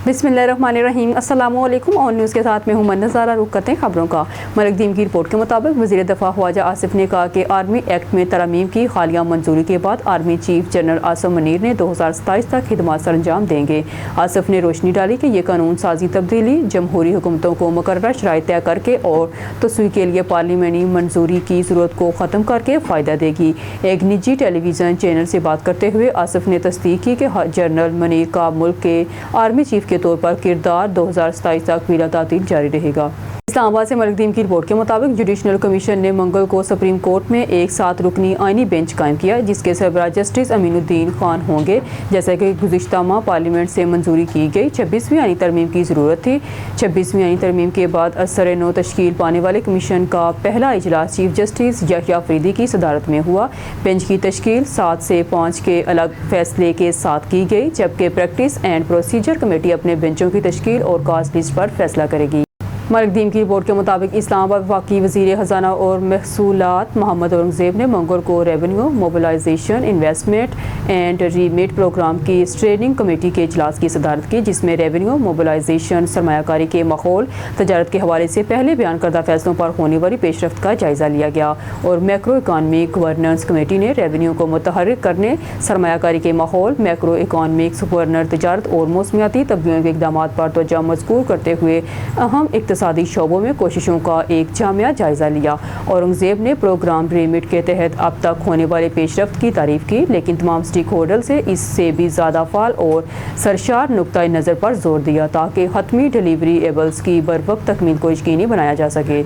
बिस्मिल्लाहिर्रहमानिर्रहीम। अस्सलाम वालेकुम। ऑन न्यूज़ के साथ मैं हूं नज़ारा। रुख करते हैं खबरों का। मलिक दीम की रिपोर्ट के मुताबिक वज़ीर दफ़ा ख्वाजा आसिफ ने कहा कि आर्मी एक्ट में तरमीम की हालिया मंजूरी के बाद army chief general Asim Munir ने 2027 तक खिदमत सरंजाम देंगे। आसिफ ने रोशनी डाली कि यह कानून साजी तब्दीली जमहूरी हुकूमतों को मुकर्रर शराइत तय करके और तस्वीर के लिए पार्लियामानी मंजूरी की ज़रूरत को ख़त्म करके फ़ायदा देगी। एक निजी टेलीविज़न चैनल से बात करते हुए आसिफ ने तस्दीक की कि जनरल मुनीर का मुल्क के आर्मी चीफ के तौर पर किरदार 2027 तक बिला तातील जारी रहेगा। इस्लामाबाद से मलिक दीम की रिपोर्ट के मुताबिक जुडिशनल कमीशन ने मंगल को सुप्रीम कोर्ट में एक 7 रुकनी आइनी बेंच कायम किया, जिसके सरबराह जस्टिस अमीनुद्दीन खान होंगे। जैसा कि गुज़िश्ता माह पार्लियामेंट से मंजूरी की गई 26वीं आइनी तरमीम की ज़रूरत थी। 26वीं आइनी तरमीम के बाद असर नो तश्कील पाने वाले कमीशन का पहला इजलास चीफ जस्टिस याह्या अफरीदी की सदारत में हुआ। बेंच की तश्कील 7 से 5 के अलग फैसले के साथ की गई, जबकि प्रैक्टिस एंड प्रोसीजर कमेटी अपने बेंचों की तश्कील और कास्ट लिस्ट पर फैसला करेगी। मलिक दीम की रिपोर्ट के मुताबिक इस्लामाबाद वफाकी वज़ीर ख़जाना और महसूलात मोहम्मद औरंगज़ेब ने मंगल को revenue mobilisation investment and remit programme की ट्रेनिंग कमेटी के इजलास की सदारत की, जिसमें रेवेन्यू मोबिलाइजेशन सरमायाकारी के माहौल तजारत के हवाले से पहले बयान करदा फैसलों पर होने वाली पेशरफ्त का जायज़ा लिया गया। और मैक्रो इकॉनमिक गवर्नेंस कमेटी ने रेवेन्यू को मुतहर्रिक करने, सरमायाकारी के माहौल, मैक्रो इकॉनमिक्स गवर्नर तजारत और मौसमियाती तब्दीलियों के इक़दाम पर तवज्जो मज़कूर करते हुए अहम इक़्तिसादी शोबों में कोशिशों का एक जामिया जायज़ा लिया। औरंगज़ेब ने प्रोग्राम रेमिट के तहत अब तक होने वाले पेशरफ्त की तारीफ़ की, लेकिन तमाम स्टेक होल्डर से इससे भी ज़्यादा फ़ाल और सरशार नुक्ता नज़र पर जोर दिया ताकि हतमी डिलीवरी एबल्स की बरवक्त तकमील को यकीनी बनाया जा सके।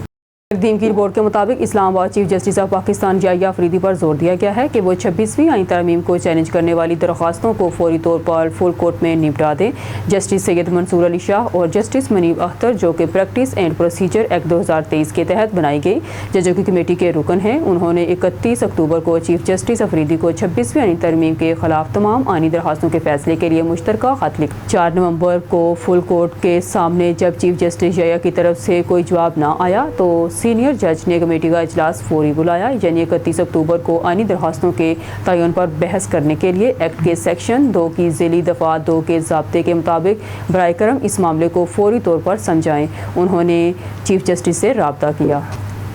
दीम की रिपोर्ट के मुताबिक Islamabad chief justice of Pakistan Yahya Afridi पर जोर दिया गया है कि वो 26वीं आईनी तरमीम को चैलेंज करने वाली दरख्वास्तों को फौरी तौर पर फुल कोर्ट में निपटा दें। जस्टिस सैयद मंसूर अली शाह और जस्टिस मुनीब अख्तर, जो कि प्रैक्टिस एंड प्रोसीजर एक्ट 2023 के तहत बनाई गई जजों की कमेटी के रुकन हैं, उन्होंने 31 अक्टूबर को चीफ जस्टिस अफरीदी को 26वीं आईनी तरमीम के खिलाफ तमाम आईनी दरख्वास्तों के फैसले के लिए मुश्तरका खत लिखा। 4 नवंबर को फुल कोर्ट के सामने जब चीफ जस्टिस याह्या की तरफ से कोई जवाब न आया तो सीनियर जज ने कमेटी का इजलास फौरी बुलाया, यानी 31 अक्टूबर को आईनी दरख्वास्तों के तयन पर बहस करने के लिए। एक्ट के सेक्शन 2 की ज़िली दफ़ा 2 के ज़ाब्ते के मुताबिक बराए करम इस मामले को फौरी तौर पर समझाएं। उन्होंने चीफ जस्टिस से राब्ता किया।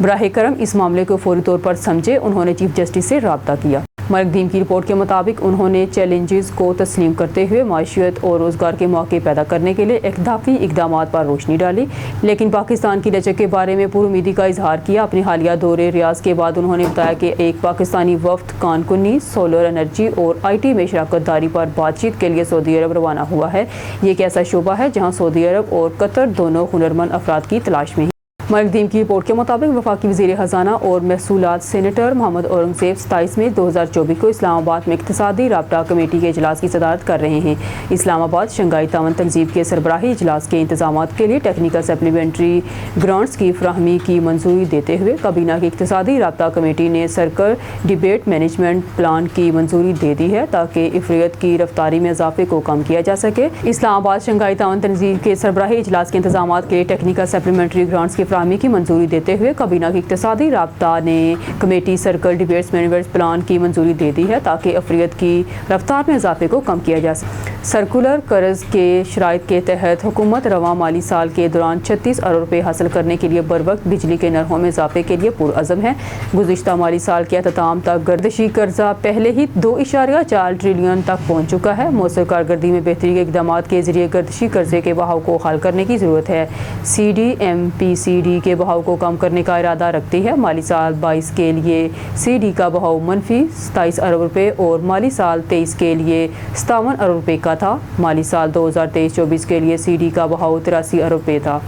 बराए करम इस मामले को फौरी तौर पर समझे, उन्होंने चीफ जस्टिस से राब्ता किया। मलिक दीम की रिपोर्ट के मुताबिक उन्होंने चैलेंजेस को तस्लीम करते हुए माशियत और रोज़गार के मौके पैदा करने के लिए इक़दाफ़ी इक़दाम पर रोशनी डाली, लेकिन पाकिस्तान की लचक के बारे में पुरुमीदी का इजहार किया। अपने हालिया दौरे रियाज के बाद उन्होंने बताया कि एक पाकिस्तानी वफ्द कानकुनी, सोलर एनर्जी और IT में शराकत दारी पर बातचीत के लिए सऊदी अरब रवाना हुआ है। ये एक ऐसा शोबा है जहाँ सऊदी अरब और कतर दोनों हुनरमंद अफराद की तलाश में हैं। मलिक दीम की रिपोर्ट के मुताबिक वफाकी वज़ीर ख़जाना और महसूलात सेनेटर मोहम्मद औरंगज़ेब 27 मई 2024 को इस्लामाबाद में इक़्तिसादी राब्ता कमेटी के इजलास की सदारत कर रहे हैं। इस्लामाबाद शंघाई तावन तंजीम के सरबराही इजलास के इंतजामात के लिए टेक्निकल सप्लीमेंट्री ग्रांट्स की फराहमी की मंजूरी देते हुए काबीना की इक़्तिसादी राब्ता कमेटी ने सर्कल डिबेट मैनेजमेंट प्लान की मंजूरी दे दी है ताकि इफ़रीत की रफ्तारी में इजाफे को कम किया जा सके। इस्लामाबाद शंघाई तावन तंजीम के सरबराही इजलास के इंतजामात के लिए टेक्निकल सप्लीमेंट्री ग्रांट्स की की मंजूरी देते हुए काबीना की इक़्तिसादी राब्ता ने committee circle debates management plan की मंजूरी दे दी है ताकि अफरीत की रफ्तार में इजाफे को कम किया जा सके। सर्कुलर कर्ज के शराइत के तहत हुकूमत रवां माली साल के दौरान 36 अरब रुपये हासिल करने के लिए बरवक्त बिजली के नरहों में इजाफे के लिए पुरअज़म है। गुज़िश्ता माली साल के अख्ताम तक गर्दिशी कर्जा पहले ही 2.4 ट्रिलियन तक पहुँच चुका है। मौसर कारकर्दगी में बेहतरी के इक़दाम के ज़रिए गर्दिशी कर्जे के बहाव को हल करने की ज़रूरत है। CDMPCD के बहाव को कम करने का इरादा रखती है। माली साल 22 के लिए CD का बहाव मनफी 27 अरब रुपये और माली साल 23 के लिए 57 अरब रुपये का था। माली साल 2023-24 के लिए CD का बहाव 83 अरब रुपये था।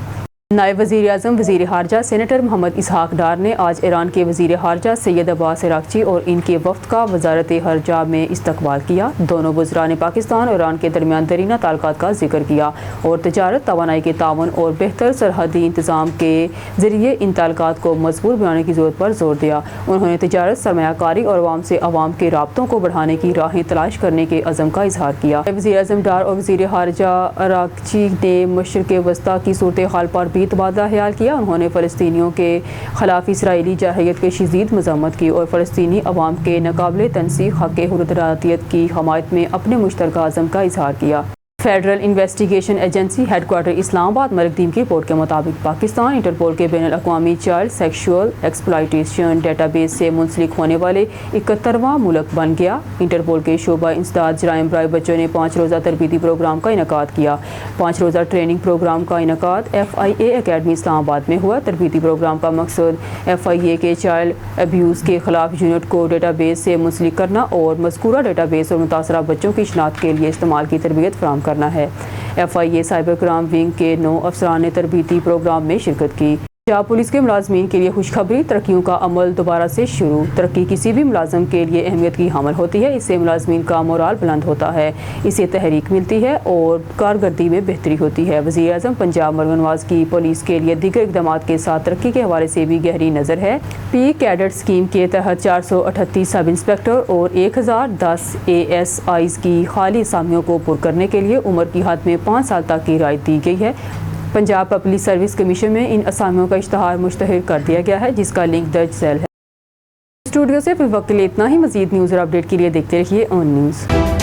नायब वज़ीर आज़म वज़ीर ख़ारजा सेनेटर मोहम्मद इसहाक डार ने आज ईरान के वज़ीर ख़ारजा सैयद अब्बास इराक़ची और इनके वफ़द का वज़ारत ख़ारजा में इस्तक़बाल किया। दोनों वज़रा ने पाकिस्तान और ईरान के दरमियान दरीना ताल्लुकात का जिक्र किया और तजारत, तवानाई के ताउन और बेहतर सरहदी इंतज़ाम के ज़रिए इन ताल्लुकात को मज़बूत बनाने की ज़रूरत पर जोर दिया। उन्होंने तजारत, सरमायाकारी और अवाम से अवाम के राब्तों को बढ़ाने की राहें तलाश करने के अज़म का इजहार किया। वज़ीर आज़म डार और वज़ीर ख़ारजा इराक़ची ने मशरिक़ वस्ता की सूरत हाल पर तबादला ख्याल किया। उन्होंने फ़लस्तीनियों के खिलाफ इसराइली जारहियत की शदीद मज़म्मत की और फ़लस्तीनी अवाम के नाक़ाबिल तनसीह हक़ हुर्रियत की हमायत में अपने मुश्तरका अज़म का इजहार किया। Federal investigation agency headquarter Islamabad मरकदीम की रिपोर्ट के मुताबिक पाकिस्तान इंटरपोल के बैनुल अक़वामी चाइल्ड सेक्शुअल एक्सप्लॉयटेशन डेटाबेस से मुंसलिक होने वाले 71वां मुल्क बन गया। इंटरपोल के शोबा इंसदाद जराइम बराए बच्चों ने 5 रोज़ा तरबीती प्रोग्राम का इनेकाद किया। 5 रोज़ा ट्रेनिंग प्रोग्राम का इनेकाद FIA अकेडमी इस्लामाबाद में हुआ। तरबीती प्रोग्राम का मकसद FIA के चाइल्ड अब्यूज़ के खिलाफ यूनिट को डेटाबेस से मुंसलिक करना और मज़कूरा डेटाबेस और मुतासरा बच्चों की शिनाख्त के लिए इस्तेमाल की तरबियत फराहम करना है। FIA साइबर क्राइम विंग के 9 अफसरान ने तरबीती प्रोग्राम में शिरकत की। पंजाब पुलिस के मुलाजमीन के लिए खुशखबरी, तरक्कियों का अमल दोबारा से शुरू। तरक्की किसी भी मुलाजम के लिए अहमियत की हामिल होती है। इससे मुलाजमीन का मोराल बुलंद होता है, इससे तहरीक मिलती है और कारकर्दगी में बेहतरी होती है। वज़ीर आज़म पंजाब मरियम नवाज़ की पुलिस के लिए दीगर इक़दाम के साथ तरक्की के हवाले से भी गहरी नज़र है। पी कैडेट स्कीम के तहत 438 सब इंस्पेक्टर और 1010 ASIs की खाली असामियों को पुर करने के लिए उम्र की हद में 5 साल तक की राहत दी गई है। पंजाब पब्लिक सर्विस कमीशन में इन असामियों का इश्तहार मुश्तहर कर दिया गया है, जिसका लिंक दर्ज झैल है। स्टूडियो से फिर वक्त के लिए इतना ही। मज़ीद न्यूज़ और अपडेट के लिए देखते रहिए ऑन न्यूज़।